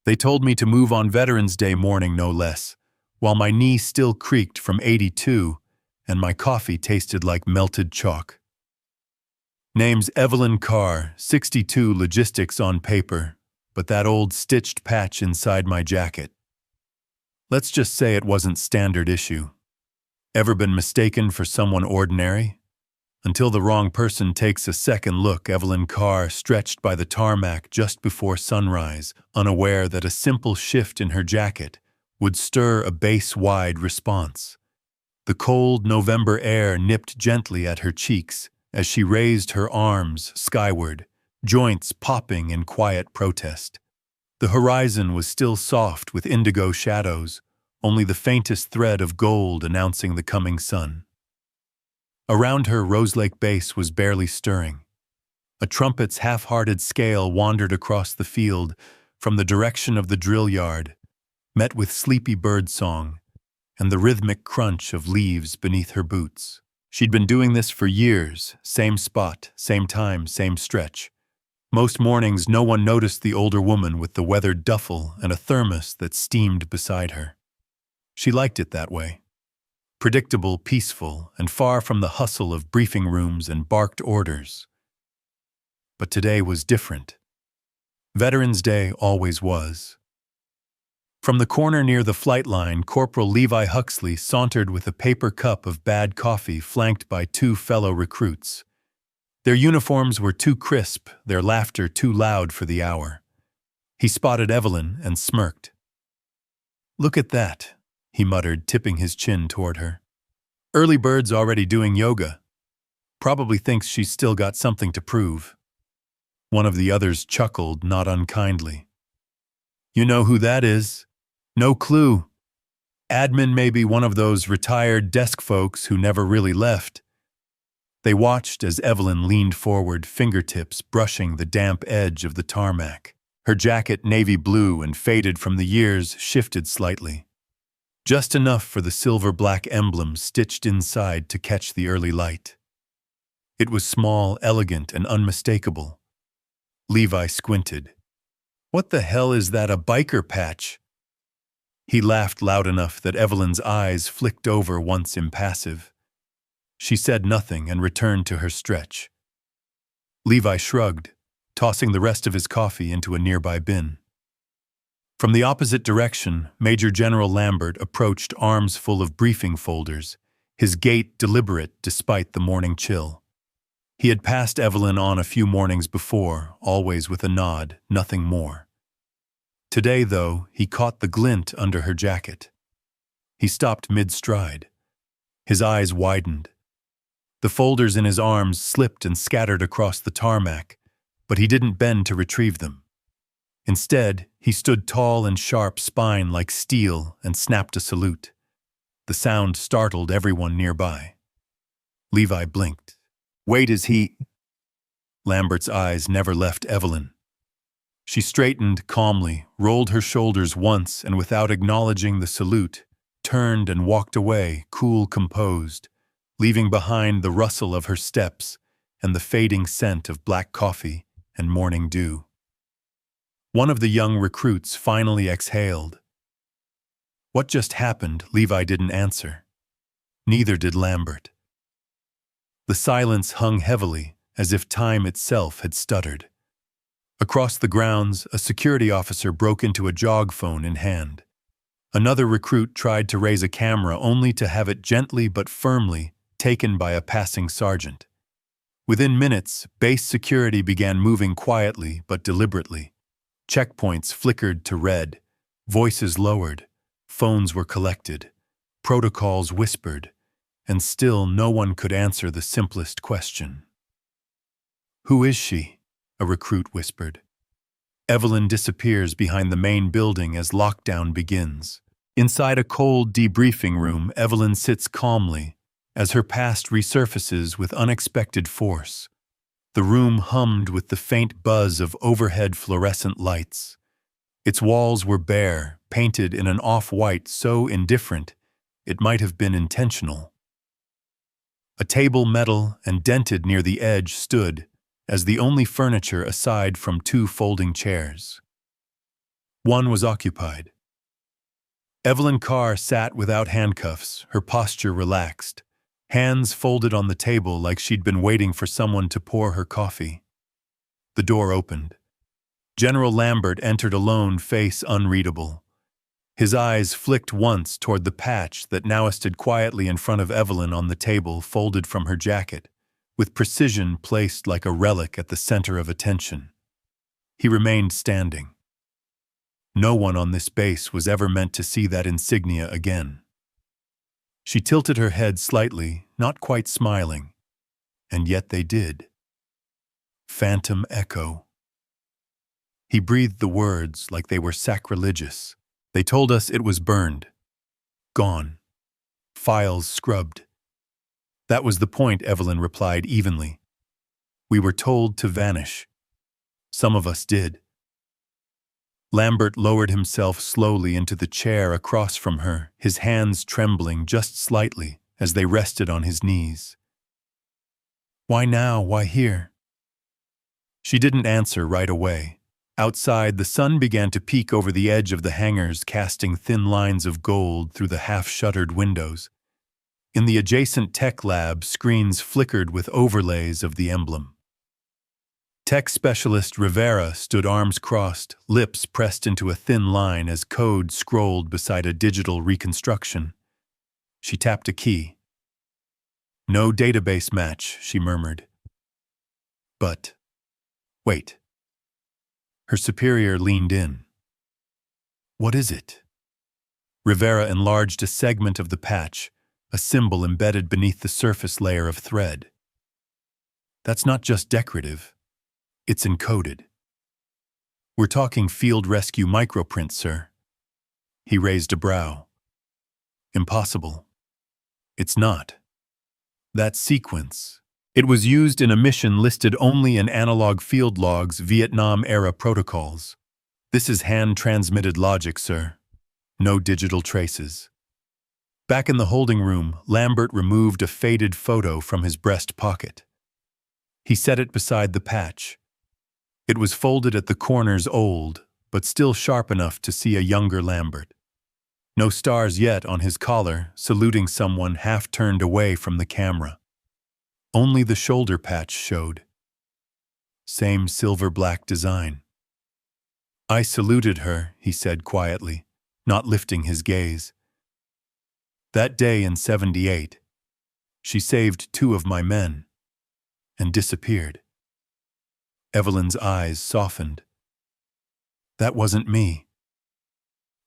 They told me to move on Veterans Day morning, no less, while my knee still creaked from 82 and my coffee tasted like melted chalk. Name's Evelyn Carr, 62, logistics on paper, but that old stitched patch inside my jacket. Let's just say it wasn't standard issue. Ever been mistaken for someone ordinary? Until the wrong person takes a second look, Evelyn Carr stretched by the tarmac just before sunrise, unaware that a simple shift in her jacket would stir a base-wide response. The cold November air nipped gently at her cheeks as she raised her arms skyward, joints popping in quiet protest. The horizon was still soft with indigo shadows, only the faintest thread of gold announcing the coming sun. Around her, Rose Lake Base was barely stirring. A trumpet's half-hearted scale wandered across the field from the direction of the drill yard, met with sleepy bird song and the rhythmic crunch of leaves beneath her boots. She'd been doing this for years, same spot, same time, same stretch. Most mornings, no one noticed the older woman with the weathered duffel and a thermos that steamed beside her. She liked it that way. Predictable, peaceful, and far from the hustle of briefing rooms and barked orders. But today was different. Veterans Day always was. From the corner near the flight line, Corporal Levi Huxley sauntered with a paper cup of bad coffee flanked by two fellow recruits. Their uniforms were too crisp, their laughter too loud for the hour. He spotted Evelyn and smirked. "Look at that," he muttered, tipping his chin toward her. "Early bird's already doing yoga. Probably thinks she's still got something to prove." One of the others chuckled, not unkindly. "You know who that is? No clue. Admin may be one of those retired desk folks who never really left." They watched as Evelyn leaned forward, fingertips brushing the damp edge of the tarmac. Her jacket, navy blue and faded from the years, shifted slightly. Just enough for the silver-black emblem stitched inside to catch the early light. It was small, elegant, and unmistakable. Levi squinted. "What the hell is that, a biker patch?" He laughed loud enough that Evelyn's eyes flicked over once impassive. She said nothing and returned to her stretch. Levi shrugged, tossing the rest of his coffee into a nearby bin. From the opposite direction, Major General Lambert approached, arms full of briefing folders, his gait deliberate despite the morning chill. He had passed Evelyn on a few mornings before, always with a nod, nothing more. Today, though, he caught the glint under her jacket. He stopped mid-stride. His eyes widened. The folders in his arms slipped and scattered across the tarmac, but he didn't bend to retrieve them. Instead, he stood tall and sharp, spine like steel, and snapped a salute. The sound startled everyone nearby. Levi blinked. "Wait, is he—" Lambert's eyes never left Evelyn. She straightened calmly, rolled her shoulders once, and without acknowledging the salute, turned and walked away, cool, composed, leaving behind the rustle of her steps and the fading scent of black coffee and morning dew. One of the young recruits finally exhaled. What just happened? Levi didn't answer. Neither did Lambert. The silence hung heavily, as if time itself had stuttered. Across the grounds, a security officer broke into a jog phone in hand. Another recruit tried to raise a camera only to have it gently but firmly taken by a passing sergeant. Within minutes, base security began moving quietly but deliberately. Checkpoints flickered to red, voices lowered, phones were collected, protocols whispered, and still no one could answer the simplest question. "Who is she?" a recruit whispered. Evelyn disappears behind the main building as lockdown begins. Inside a cold debriefing room, Evelyn sits calmly as her past resurfaces with unexpected force. The room hummed with the faint buzz of overhead fluorescent lights. Its walls were bare, painted in an off-white so indifferent it might have been intentional. A table, metal and dented near the edge, stood as the only furniture aside from two folding chairs. One was occupied. Evelyn Carr sat without handcuffs, her posture relaxed, hands folded on the table like she'd been waiting for someone to pour her coffee. The door opened. General Lambert entered alone, face unreadable. His eyes flicked once toward the patch that now stood quietly in front of Evelyn on the table, folded from her jacket, with precision placed like a relic at the center of attention. He remained standing. No one on this base was ever meant to see that insignia again. She tilted her head slightly, not quite smiling, and yet they did. Phantom echo. He breathed the words like they were sacrilegious. They told us it was burned. Gone. Files scrubbed. That was the point, Evelyn replied evenly. We were told to vanish. Some of us did. Lambert lowered himself slowly into the chair across from her, his hands trembling just slightly as they rested on his knees. Why now? Why here? She didn't answer right away. Outside, the sun began to peek over the edge of the hangars, casting thin lines of gold through the half-shuttered windows. In the adjacent tech lab, screens flickered with overlays of the emblem. Tech specialist Rivera stood arms crossed, lips pressed into a thin line as code scrolled beside a digital reconstruction. She tapped a key. No database match, she murmured. But, wait. Her superior leaned in. What is it? Rivera enlarged a segment of the patch, a symbol embedded beneath the surface layer of thread. That's not just decorative. It's encoded. We're talking field rescue microprint, sir. He raised a brow. Impossible. It's not. That sequence. It was used in a mission listed only in analog field logs, Vietnam-era protocols. This is hand-transmitted logic, sir. No digital traces. Back in the holding room, Lambert removed a faded photo from his breast pocket. He set it beside the patch. It was folded at the corners, old, but still sharp enough to see a younger Lambert. No stars yet on his collar, saluting someone half turned away from the camera. Only the shoulder patch showed. Same silver-black design. I saluted her, he said quietly, not lifting his gaze. That day in '78, she saved 2 of my men and disappeared. Evelyn's eyes softened. That wasn't me.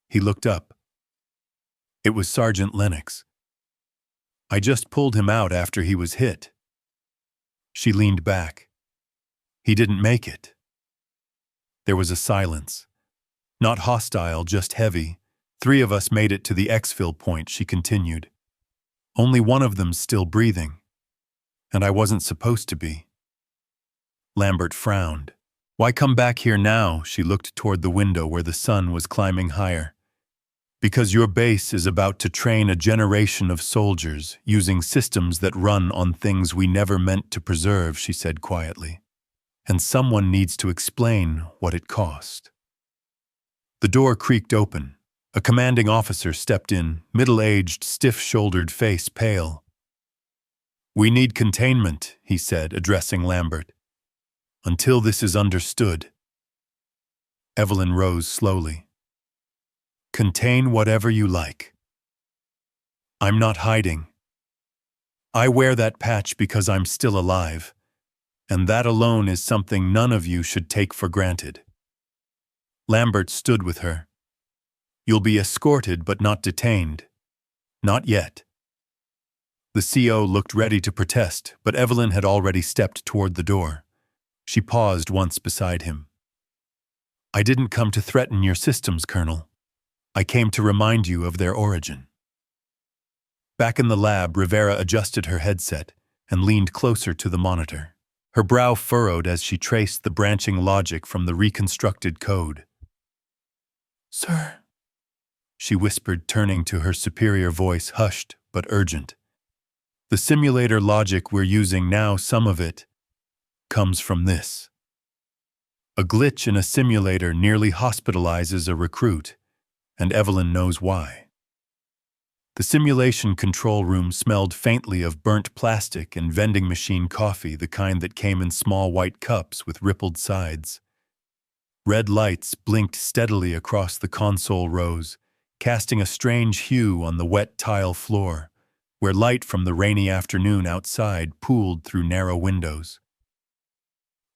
He looked up. It was Sergeant Lennox. I just pulled him out after he was hit. She leaned back. He didn't make it. There was a silence. Not hostile, just heavy. 3 of us made it to the exfil point, she continued. Only one of them's still breathing. And I wasn't supposed to be. Lambert frowned. Why come back here now? She looked toward the window where the sun was climbing higher. Because your base is about to train a generation of soldiers using systems that run on things we never meant to preserve, she said quietly. And someone needs to explain what it cost. The door creaked open. A commanding officer stepped in, middle-aged, stiff-shouldered face pale. We need containment, he said, addressing Lambert. Until this is understood. Evelyn rose slowly. Contain whatever you like. I'm not hiding. I wear that patch because I'm still alive, and that alone is something none of you should take for granted. Lambert stood with her. You'll be escorted but not detained. Not yet. The CO looked ready to protest, but Evelyn had already stepped toward the door. She paused once beside him. I didn't come to threaten your systems, Colonel. I came to remind you of their origin. Back in the lab, Rivera adjusted her headset and leaned closer to the monitor. Her brow furrowed as she traced the branching logic from the reconstructed code. Sir, she whispered, turning to her superior voice, hushed but urgent. The simulator logic we're using now, some of it, comes from this. A glitch in a simulator nearly hospitalizes a recruit, and Evelyn knows why. The simulation control room smelled faintly of burnt plastic and vending machine coffee, the kind that came in small white cups with rippled sides. Red lights blinked steadily across the console rows, casting a strange hue on the wet tile floor, where light from the rainy afternoon outside pooled through narrow windows.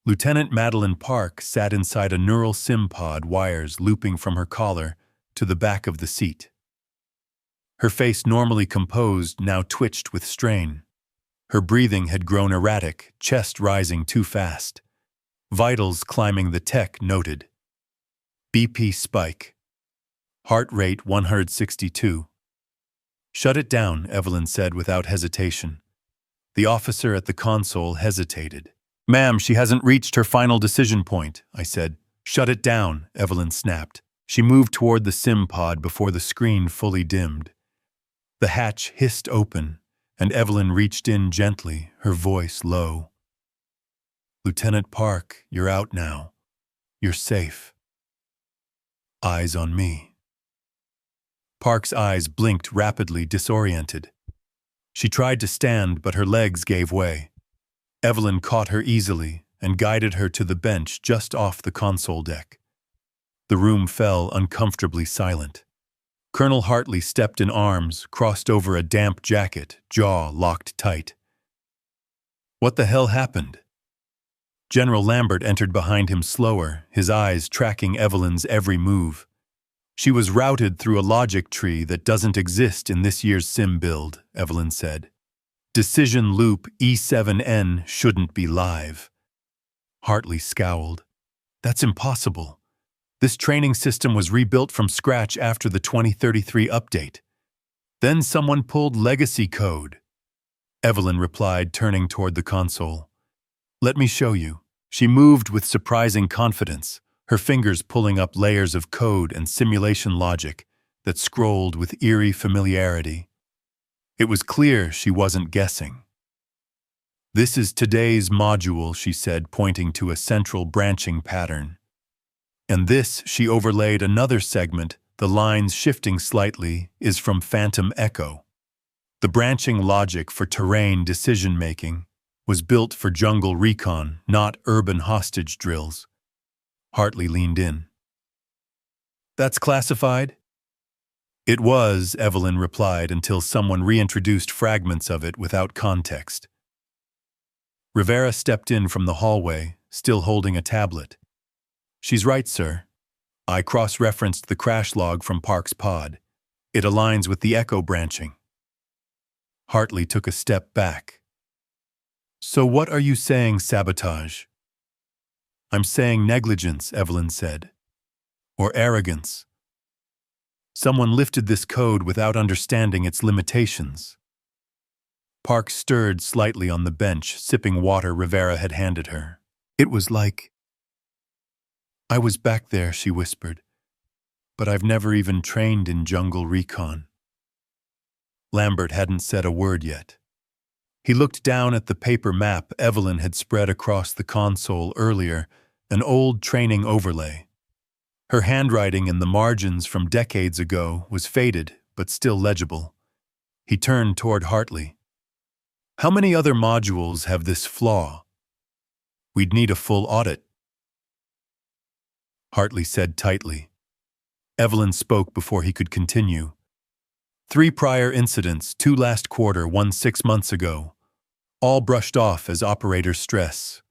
Lieutenant Madeline Park sat inside a neural sim pod, wires looping from her collar to the back of the seat. Her face, normally composed, now twitched with strain. Her breathing had grown erratic, chest rising too fast. Vitals climbing, the tech noted. BP spike. Heart rate 162. Shut it down, Evelyn said without hesitation. The officer at the console hesitated. Ma'am, she hasn't reached her final decision point, I said. Shut it down, Evelyn snapped. She moved toward the sim pod before the screen fully dimmed. The hatch hissed open, and Evelyn reached in gently, her voice low. Lieutenant Park, you're out now. You're safe. Eyes on me. Park's eyes blinked rapidly, disoriented. She tried to stand, but her legs gave way. Evelyn caught her easily and guided her to the bench just off the console deck. The room fell uncomfortably silent. Colonel Hartley stepped in arms, crossed over a damp jacket, jaw locked tight. What the hell happened? General Lambert entered behind him slower, his eyes tracking Evelyn's every move. She was routed through a logic tree that doesn't exist in this year's sim build, Evelyn said. Decision loop E7N shouldn't be live. Hartley scowled. That's impossible. This training system was rebuilt from scratch after the 2033 update. Then someone pulled legacy code. Evelyn replied, turning toward the console. Let me show you. She moved with surprising confidence, her fingers pulling up layers of code and simulation logic that scrolled with eerie familiarity. It was clear she wasn't guessing. This is today's module, she said, pointing to a central branching pattern. And this, she overlaid another segment, the lines shifting slightly, is from Phantom Echo. The branching logic for terrain decision-making was built for jungle recon, not urban hostage drills. Hartley leaned in. That's classified? It was, Evelyn replied, until someone reintroduced fragments of it without context. Rivera stepped in from the hallway, still holding a tablet. She's right, sir. I cross-referenced the crash log from Park's pod. It aligns with the echo branching. Hartley took a step back. So what are you saying, sabotage? I'm saying negligence, Evelyn said. Or arrogance. Someone lifted this code without understanding its limitations. Park stirred slightly on the bench, sipping water Rivera had handed her. It was like... I was back there, she whispered, but I've never even trained in jungle recon. Lambert hadn't said a word yet. He looked down at the paper map Evelyn had spread across the console earlier, an old training overlay. Her handwriting in the margins from decades ago was faded, but still legible. He turned toward Hartley. How many other modules have this flaw? We'd need a full audit. Hartley said tightly. Evelyn spoke before he could continue. 3 prior incidents, 2 last quarter, 1 6 months ago. All brushed off as operator stress.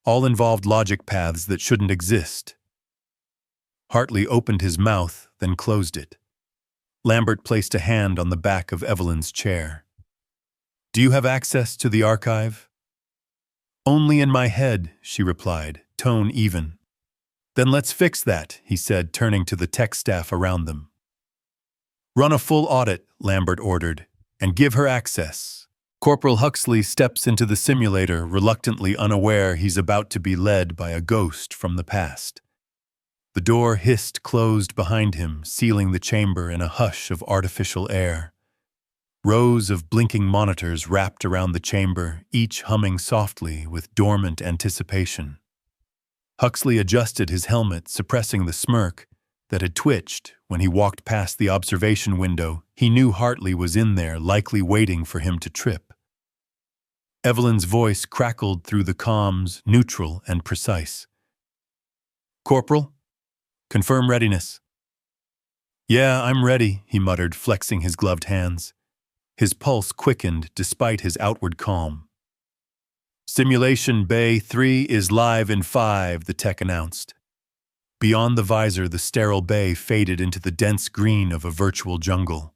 All involved logic paths that shouldn't exist. Hartley opened his mouth, then closed it. Lambert placed a hand on the back of Evelyn's chair. Do you have access to the archive? Only in my head, she replied, tone even. Then let's fix that, he said, turning to the tech staff around them. Run a full audit, Lambert ordered, and give her access. Corporal Huxley steps into the simulator, reluctantly unaware he's about to be led by a ghost from the past. The door hissed closed behind him, sealing the chamber in a hush of artificial air. Rows of blinking monitors wrapped around the chamber, each humming softly with dormant anticipation. Huxley adjusted his helmet, suppressing the smirk that had twitched when he walked past the observation window. He knew Hartley was in there, likely waiting for him to trip. Evelyn's voice crackled through the comms, neutral and precise. "Corporal? Confirm readiness." "Yeah, I'm ready," he muttered, flexing his gloved hands. His pulse quickened despite his outward calm. "Simulation Bay 3 is live in 5, the tech announced. Beyond the visor, the sterile bay faded into the dense green of a virtual jungle.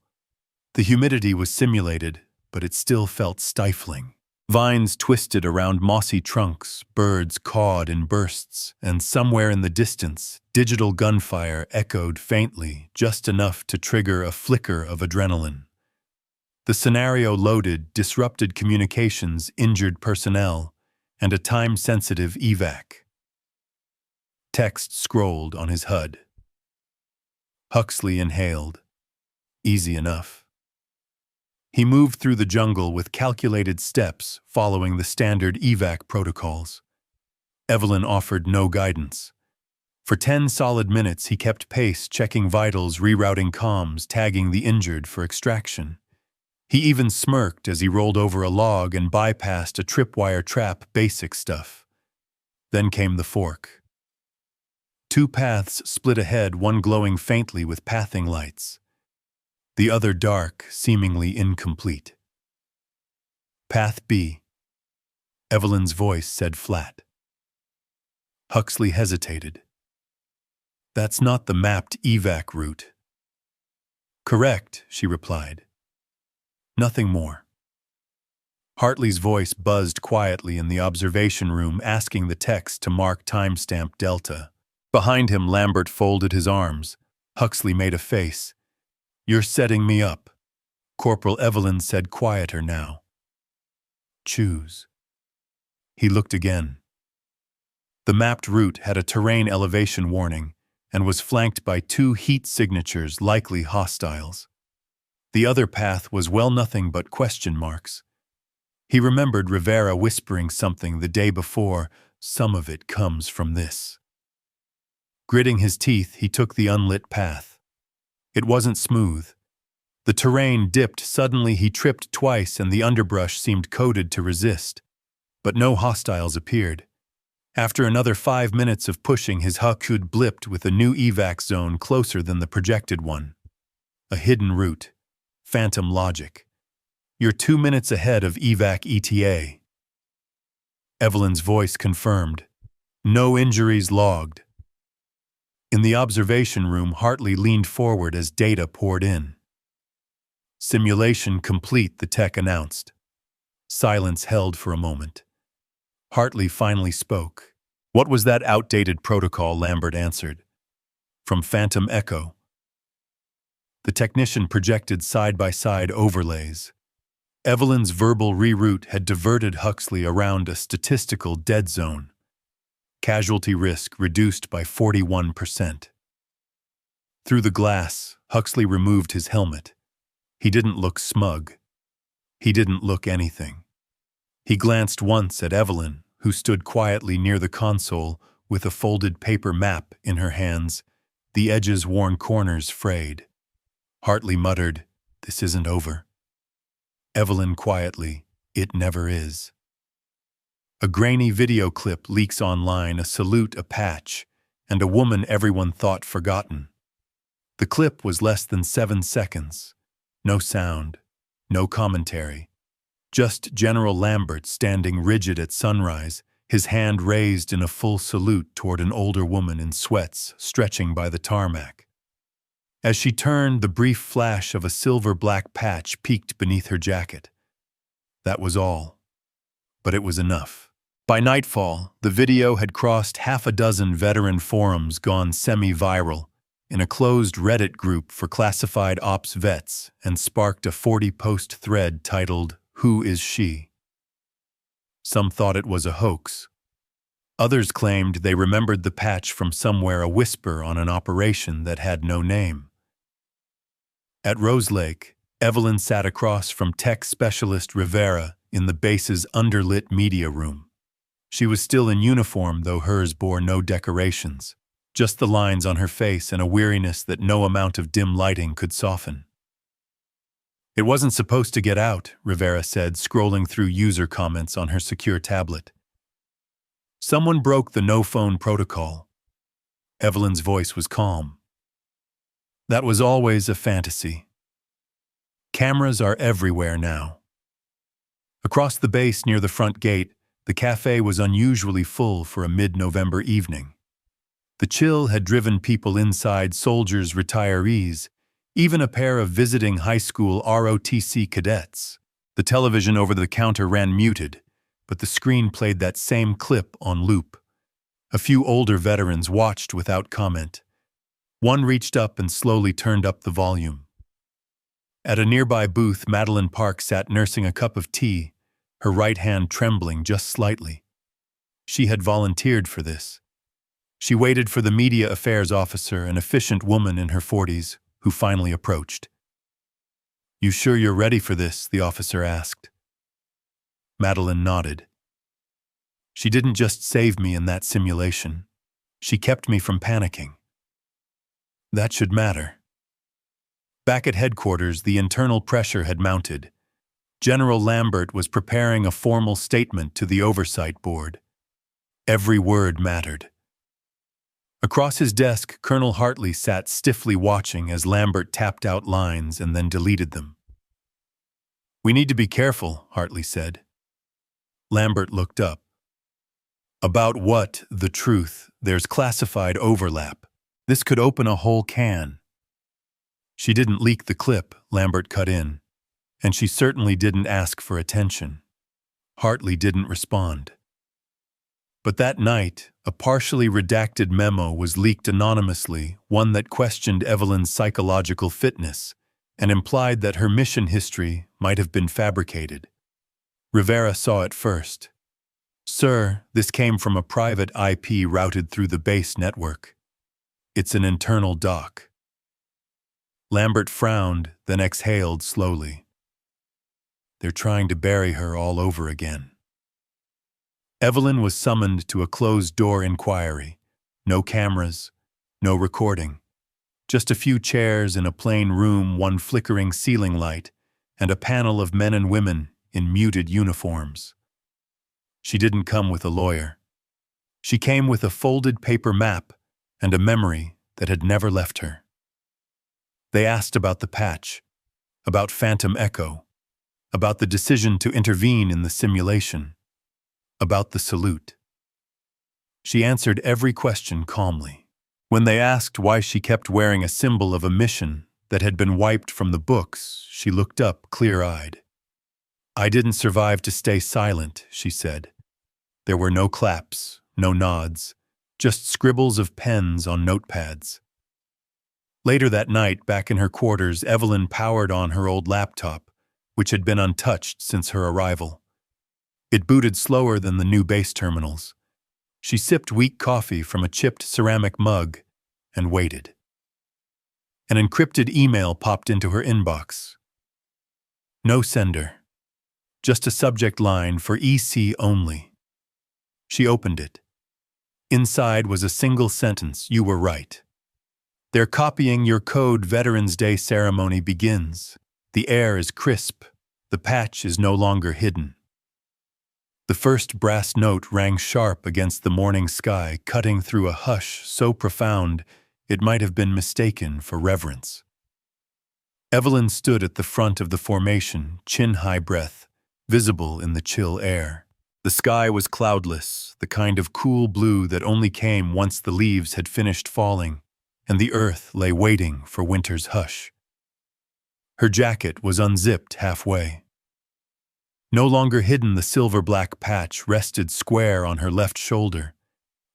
The humidity was simulated, but it still felt stifling. Vines twisted around mossy trunks, birds cawed in bursts, and somewhere in the distance, digital gunfire echoed faintly, just enough to trigger a flicker of adrenaline. The scenario loaded, disrupted communications, injured personnel, and a time-sensitive evac. Text scrolled on his HUD. Huxley inhaled. Easy enough. He moved through the jungle with calculated steps, following the standard evac protocols. Evelyn offered no guidance. For 10 solid minutes, he kept pace, checking vitals, rerouting comms, tagging the injured for extraction. He even smirked as he rolled over a log and bypassed a tripwire trap, basic stuff. Then came the fork. 2 paths split ahead, one glowing faintly with pathing lights. The other dark, seemingly incomplete. "Path B," Evelyn's voice said flat. Huxley hesitated. "That's not the mapped evac route." "Correct," she replied. "Nothing more." Hartley's voice buzzed quietly in the observation room, asking the techs to mark timestamp Delta. Behind him, Lambert folded his arms. Huxley made a face. "You're setting me up," Corporal Evelyn said, quieter now. "Choose." He looked again. The mapped route had a terrain elevation warning and was flanked by 2 heat signatures, likely hostiles. The other path was nothing but question marks. He remembered Rivera whispering something the day before, "Some of it comes from this." Gritting his teeth, he took the unlit path. It wasn't smooth. The terrain dipped. Suddenly he tripped twice and the underbrush seemed coded to resist. But no hostiles appeared. After another 5 minutes of pushing, his HUD blipped with a new evac zone closer than the projected one. A hidden route. Phantom logic. "You're 2 minutes ahead of evac ETA." Evelyn's voice confirmed. "No injuries logged." In the observation room, Hartley leaned forward as data poured in. "Simulation complete," the tech announced. Silence held for a moment. Hartley finally spoke. "What was that outdated protocol?" Lambert answered. "From Phantom Echo." The technician projected side-by-side overlays. Evelyn's verbal reroute had diverted Huxley around a statistical dead zone. Casualty risk reduced by 41%. Through the glass, Huxley removed his helmet. He didn't look smug. He didn't look anything. He glanced once at Evelyn, who stood quietly near the console with a folded paper map in her hands, the edges worn, corners frayed. Hartley muttered, "This isn't over." Evelyn quietly, "It never is." A grainy video clip leaks online, a salute, a patch, and a woman everyone thought forgotten. The clip was less than 7 seconds. No sound, no commentary. Just General Lambert standing rigid at sunrise, his hand raised in a full salute toward an older woman in sweats stretching by the tarmac. As she turned, the brief flash of a silver-black patch peeked beneath her jacket. That was all. But it was enough. By nightfall, the video had crossed 6 veteran forums, gone semi-viral, in a closed Reddit group for classified ops vets, and sparked a 40-post thread titled, "Who is she?" Some thought it was a hoax. Others claimed they remembered the patch from somewhere, a whisper on an operation that had no name. At Rose Lake, Evelyn sat across from tech specialist Rivera in the base's underlit media room. She was still in uniform, though hers bore no decorations, just the lines on her face and a weariness that no amount of dim lighting could soften. "It wasn't supposed to get out," Rivera said, scrolling through user comments on her secure tablet. "Someone broke the no-phone protocol." Evelyn's voice was calm. "That was always a fantasy. Cameras are everywhere now." Across the base near the front gate, the cafe was unusually full for a mid-November evening. The chill had driven people inside, soldiers, retirees, even a pair of visiting high school ROTC cadets. The television over the counter ran muted, but the screen played that same clip on loop. A few older veterans watched without comment. One reached up and slowly turned up the volume. At a nearby booth, Madeline Park sat nursing a cup of tea, her right hand trembling just slightly. She had volunteered for this. She waited for the media affairs officer, an efficient woman in her 40s, who finally approached. "You sure you're ready for this?" the officer asked. Madeline nodded. "She didn't just save me in that simulation. She kept me from panicking." That should matter. Back at headquarters, the internal pressure had mounted. General Lambert was preparing a formal statement to the Oversight Board. Every word mattered. Across his desk, Colonel Hartley sat stiffly watching as Lambert tapped out lines and then deleted them. "We need to be careful," Hartley said. Lambert looked up. "About what? The truth. There's classified overlap. This could open a whole can." "She didn't leak the clip," Lambert cut in. "And she certainly didn't ask for attention." Hartley didn't respond. But that night, a partially redacted memo was leaked anonymously, one that questioned Evelyn's psychological fitness and implied that her mission history might have been fabricated. Rivera saw it first. "Sir, this came from a private IP routed through the base network. It's an internal doc." Lambert frowned, then exhaled slowly. "They're trying to bury her all over again." Evelyn was summoned to a closed-door inquiry. No cameras, no recording. Just a few chairs in a plain room, one flickering ceiling light, and a panel of men and women in muted uniforms. She didn't come with a lawyer. She came with a folded paper map and a memory that had never left her. They asked about the patch, about Phantom Echo, about the decision to intervene in the simulation, about the salute. She answered every question calmly. When they asked why she kept wearing a symbol of a mission that had been wiped from the books, she looked up clear-eyed. "I didn't survive to stay silent," she said. There were no claps, no nods, just scribbles of pens on notepads. Later that night, back in her quarters, Evelyn powered on her old laptop, which had been untouched since her arrival. It booted slower than the new base terminals. She sipped weak coffee from a chipped ceramic mug and waited. An encrypted email popped into her inbox. No sender. Just a subject line for EC only. She opened it. Inside was a single sentence: "You were right. They're copying your code. Veterans Day ceremony begins. The air is crisp. The patch is no longer hidden." The first brass note rang sharp against the morning sky, cutting through a hush so profound it might have been mistaken for reverence. Evelyn stood at the front of the formation, chin-high breath, visible in the chill air. The sky was cloudless, the kind of cool blue that only came once the leaves had finished falling, and the earth lay waiting for winter's hush. Her jacket was unzipped halfway. No longer hidden, the silver-black patch rested square on her left shoulder,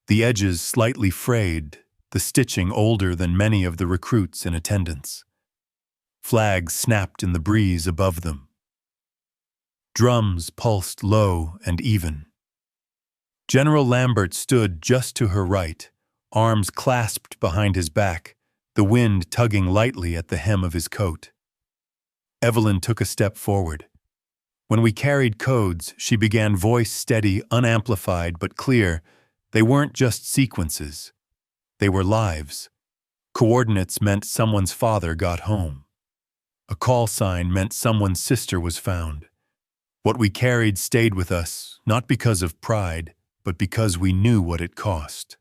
the edges slightly frayed, the stitching older than many of the recruits in attendance. Flags snapped in the breeze above them. Drums pulsed low and even. General Lambert stood just to her right, arms clasped behind his back, the wind tugging lightly at the hem of his coat. Evelyn took a step forward. When we carried codes, she began, voice steady, unamplified but clear. They weren't just sequences. They were lives. Coordinates meant someone's father got home. A call sign meant someone's sister was found. What we carried stayed with us, not because of pride, but because we knew what it cost.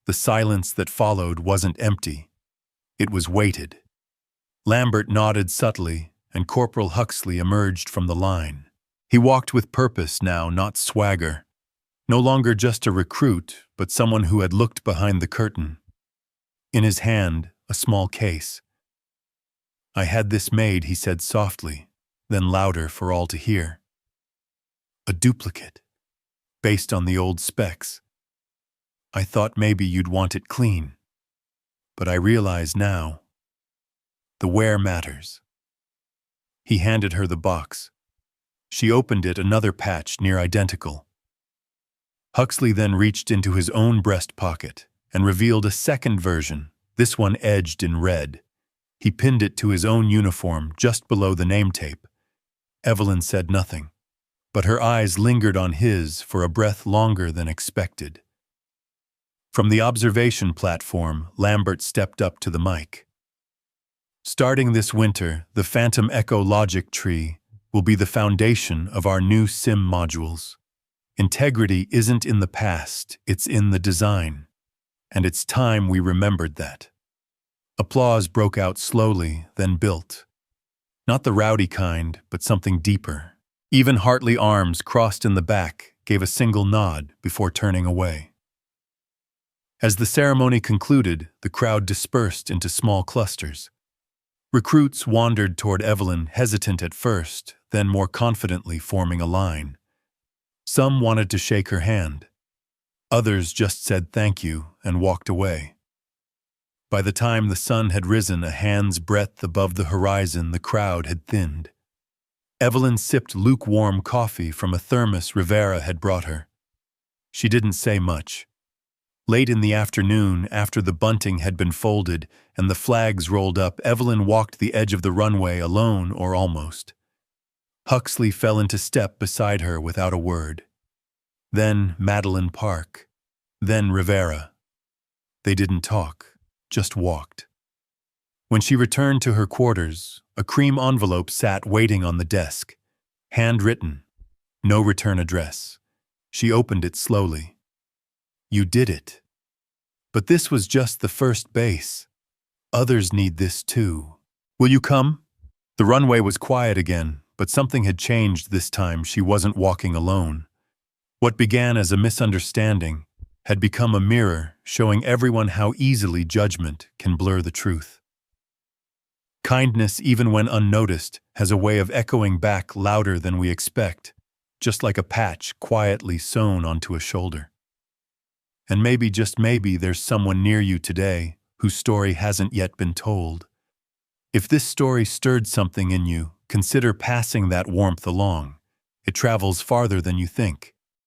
The silence that followed wasn't empty. It was weighted. Lambert nodded subtly, and Corporal Huxley emerged from the line. He walked with purpose now, not swagger. No longer just a recruit, but someone who had looked behind the curtain. In his hand, a small case. "I had this made," he said softly, then louder for all to hear. "A duplicate, based on the old specs. I thought maybe you'd want it clean. But I realize now, the wear matters." He handed her the box. She opened it, another patch near identical. Huxley then reached into his own breast pocket and revealed a second version, this one edged in red. He pinned it to his own uniform just below the name tape. Evelyn said nothing, but her eyes lingered on his for a breath longer than expected. From the observation platform, Lambert stepped up to the mic. "Starting this winter, the Phantom Echo logic tree will be the foundation of our new SIM modules. Integrity isn't in the past, it's in the design. And it's time we remembered that." Applause broke out slowly, then built. Not the rowdy kind, but something deeper. Even Hartley, arms crossed in the back, gave a single nod before turning away. As the ceremony concluded, the crowd dispersed into small clusters. Recruits wandered toward Evelyn, hesitant at first, then more confidently forming a line. Some wanted to shake her hand. Others just said thank you and walked away. By the time the sun had risen a hand's breadth above the horizon, the crowd had thinned. Evelyn sipped lukewarm coffee from a thermos Rivera had brought her. She didn't say much. Late in the afternoon, after the bunting had been folded and the flags rolled up, Evelyn walked the edge of the runway alone, or almost. Huxley fell into step beside her without a word. Then Madeline Park. Then Rivera. They didn't talk, just walked. When she returned to her quarters, a cream envelope sat waiting on the desk. Handwritten. No return address. She opened it slowly. "You did it. But this was just the first base. Others need this too. Will you come?" The runway was quiet again, but something had changed this time. She wasn't walking alone. What began as a misunderstanding had become a mirror, showing everyone how easily judgment can blur the truth. Kindness, even when unnoticed, has a way of echoing back louder than we expect, just like a patch quietly sewn onto a shoulder. And maybe, just maybe, there's someone near you today whose story hasn't yet been told. If this story stirred something in you, consider passing that warmth along. It travels farther than you think.